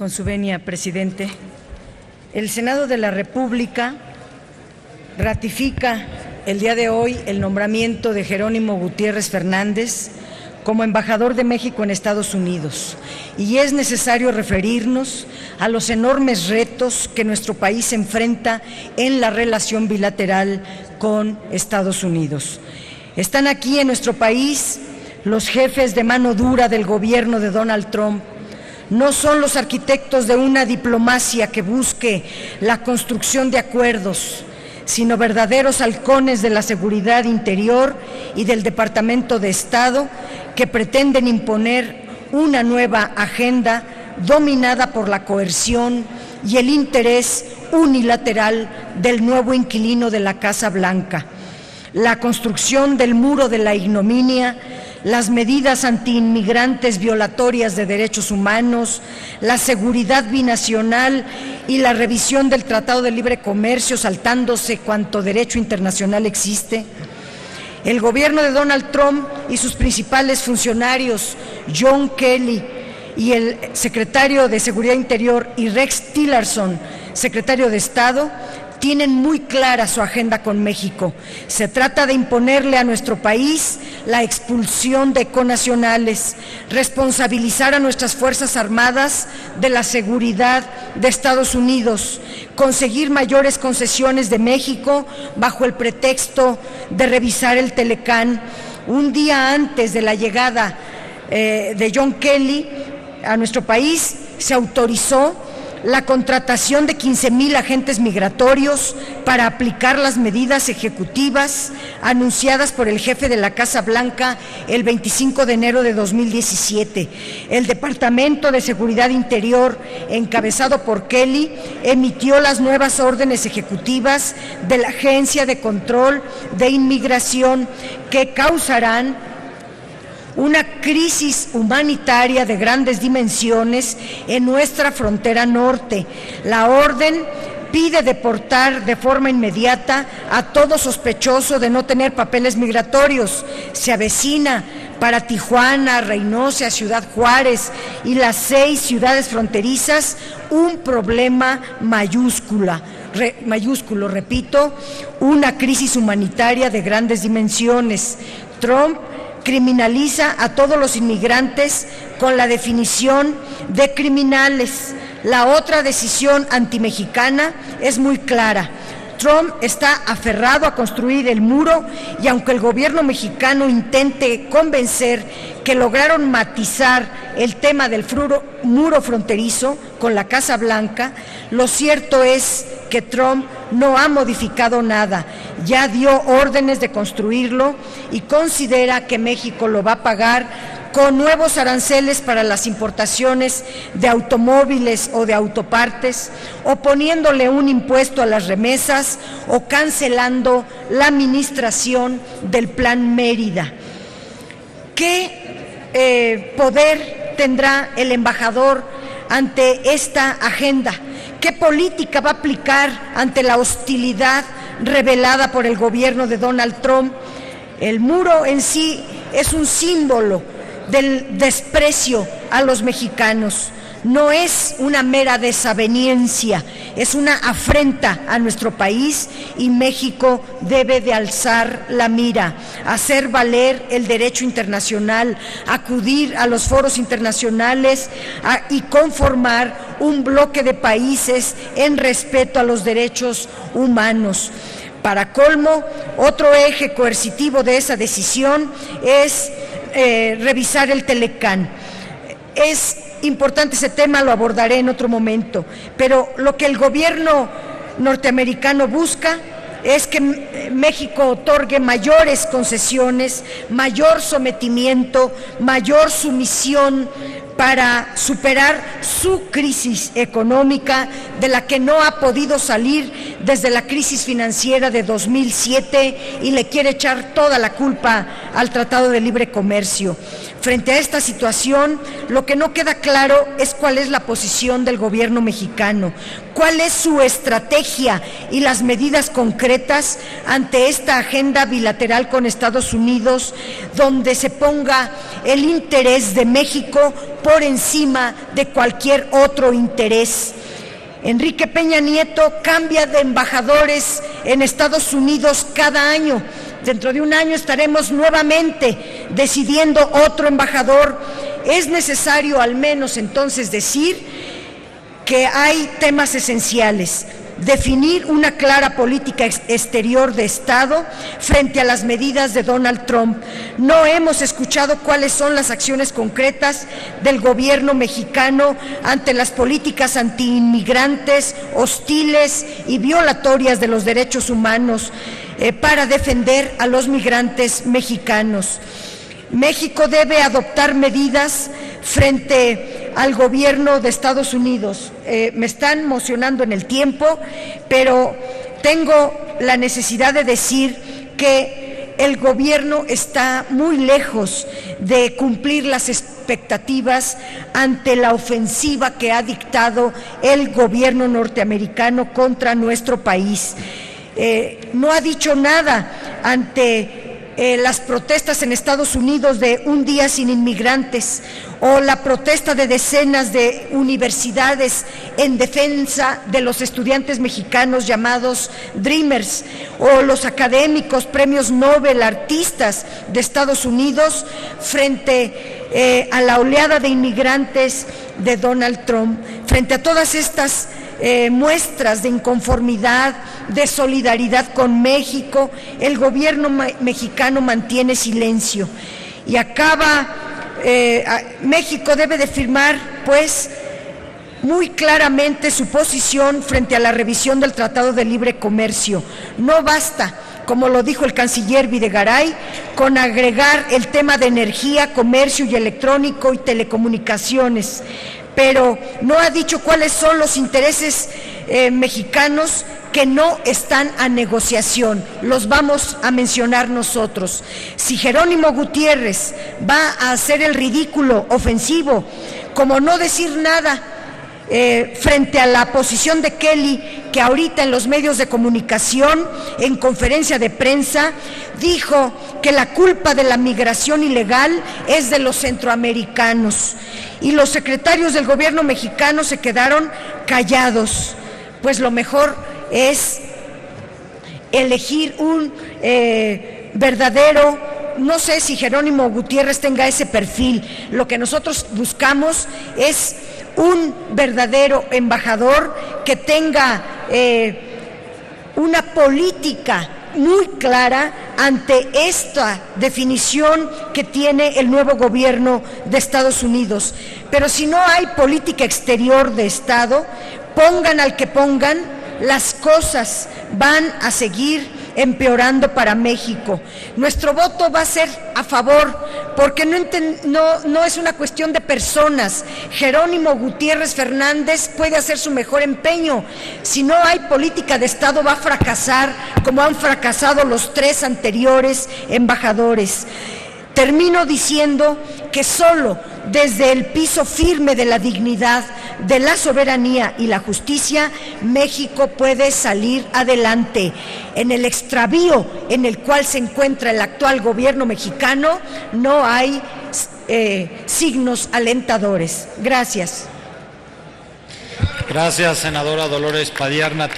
Con su venia, presidente. El Senado de la República ratifica el día de hoy el nombramiento de Jerónimo Gutiérrez Fernández como embajador de México en Estados Unidos, y es necesario referirnos a los enormes retos que nuestro país enfrenta en la relación bilateral con Estados Unidos. Están aquí en nuestro país los jefes de mano dura del gobierno de Donald Trump. No son los arquitectos de una diplomacia que busque la construcción de acuerdos, sino verdaderos halcones de la seguridad interior y del Departamento de Estado que pretenden imponer una nueva agenda dominada por la coerción y el interés unilateral del nuevo inquilino de la Casa Blanca. La construcción del muro de la ignominia, las medidas antiinmigrantes violatorias de derechos humanos, la seguridad binacional y la revisión del Tratado de Libre Comercio, saltándose cuanto derecho internacional existe. El gobierno de Donald Trump y sus principales funcionarios, John Kelly y el secretario de Seguridad Interior, y Rex Tillerson, secretario de Estado, tienen muy clara su agenda con México. Se trata de imponerle a nuestro país la expulsión de connacionales, responsabilizar a nuestras Fuerzas Armadas de la seguridad de Estados Unidos, conseguir mayores concesiones de México bajo el pretexto de revisar el Telecán. Un día antes de la llegada de John Kelly a nuestro país, se autorizó la contratación de 15,000 agentes migratorios para aplicar las medidas ejecutivas anunciadas por el jefe de la Casa Blanca el 25 de enero de 2017. El Departamento de Seguridad Interior, encabezado por Kelly, emitió las nuevas órdenes ejecutivas de la Agencia de Control de Inmigración que causarán una crisis humanitaria de grandes dimensiones en nuestra frontera norte. La orden pide deportar de forma inmediata a todo sospechoso de no tener papeles migratorios. Se avecina para Tijuana, Reynosa, Ciudad Juárez y las 6 ciudades fronterizas un problema mayúsculo, repito, una crisis humanitaria de grandes dimensiones. Trump criminaliza a todos los inmigrantes con la definición de criminales. La otra decisión antimexicana es muy clara. Trump está aferrado a construir el muro, y aunque el gobierno mexicano intente convencer que lograron matizar el tema del muro fronterizo con la Casa Blanca, lo cierto es que Trump no ha modificado nada. Ya dio órdenes de construirlo y considera que México lo va a pagar con nuevos aranceles para las importaciones de automóviles o de autopartes, o poniéndole un impuesto a las remesas, o cancelando la administración del Plan Mérida. ¿Qué poder tendrá el embajador ante esta agenda? ¿Qué política va a aplicar ante la hostilidad revelada por el gobierno de Donald Trump? El muro en sí es un símbolo del desprecio a los mexicanos. No es una mera desaveniencia, es una afrenta a nuestro país, y México debe de alzar la mira, hacer valer el derecho internacional, acudir a los foros internacionales y conformar un bloque de países en respeto a los derechos humanos. Para colmo, otro eje coercitivo de esa decisión es revisar el Telecán. Es importante ese tema, lo abordaré en otro momento, pero lo que el gobierno norteamericano busca es que México otorgue mayores concesiones, mayor sometimiento, mayor sumisión para superar su crisis económica, de la que no ha podido salir desde la crisis financiera de 2007, y le quiere echar toda la culpa al Tratado de Libre Comercio. Frente a esta situación, lo que no queda claro es cuál es la posición del gobierno mexicano, cuál es su estrategia y las medidas concretas ante esta agenda bilateral con Estados Unidos, donde se ponga el interés de México por encima de cualquier otro interés. Enrique Peña Nieto cambia de embajadores en Estados Unidos cada año. Dentro de un año estaremos nuevamente decidiendo otro embajador. Es necesario al menos entonces decir que hay temas esenciales: definir una clara política exterior de Estado frente a las medidas de Donald Trump. No hemos escuchado cuáles son las acciones concretas del gobierno mexicano ante las políticas antiinmigrantes, hostiles y violatorias de los derechos humanos para defender a los migrantes mexicanos. México debe adoptar medidas frente al gobierno de Estados Unidos. Me están mocionando en el tiempo, pero tengo la necesidad de decir que el gobierno está muy lejos de cumplir las expectativas ante la ofensiva que ha dictado el gobierno norteamericano contra nuestro país. No ha dicho nada ante las protestas en Estados Unidos de un día sin inmigrantes, o la protesta de decenas de universidades en defensa de los estudiantes mexicanos llamados Dreamers, o los académicos, premios Nobel, artistas de Estados Unidos frente a la oleada de inmigrantes de Donald Trump. Frente a todas estas muestras de inconformidad, de solidaridad con México, el gobierno mexicano mantiene silencio y México debe de firmar, pues, muy claramente su posición frente a la revisión del Tratado de Libre Comercio. No basta, como lo dijo el canciller Videgaray, con agregar el tema de energía, comercio y electrónico y telecomunicaciones, pero no ha dicho cuáles son los intereses mexicanos que no están a negociación. Los vamos a mencionar nosotros. Si Jerónimo Gutiérrez va a hacer el ridículo ofensivo, como no decir nada frente a la posición de Kelly, que ahorita en los medios de comunicación, en conferencia de prensa, dijo que la culpa de la migración ilegal es de los centroamericanos, y los secretarios del gobierno mexicano se quedaron callados. Pues lo mejor es elegir un verdadero, no sé si Jerónimo Gutiérrez tenga ese perfil. Lo que nosotros buscamos es un verdadero embajador que tenga una política muy clara ante esta definición que tiene el nuevo gobierno de Estados Unidos. Pero si no hay política exterior de Estado, pongan al que pongan, las cosas van a seguir empeorando para México. Nuestro voto va a ser a favor, porque no es una cuestión de personas. Jerónimo Gutiérrez Fernández puede hacer su mejor empeño. Si no hay política de Estado, va a fracasar como han fracasado los 3 anteriores embajadores. Termino diciendo que solo desde el piso firme de la dignidad, de la soberanía y la justicia, México puede salir adelante. En el extravío en el cual se encuentra el actual gobierno mexicano, no hay signos alentadores. Gracias. Gracias, senadora Dolores Padierna.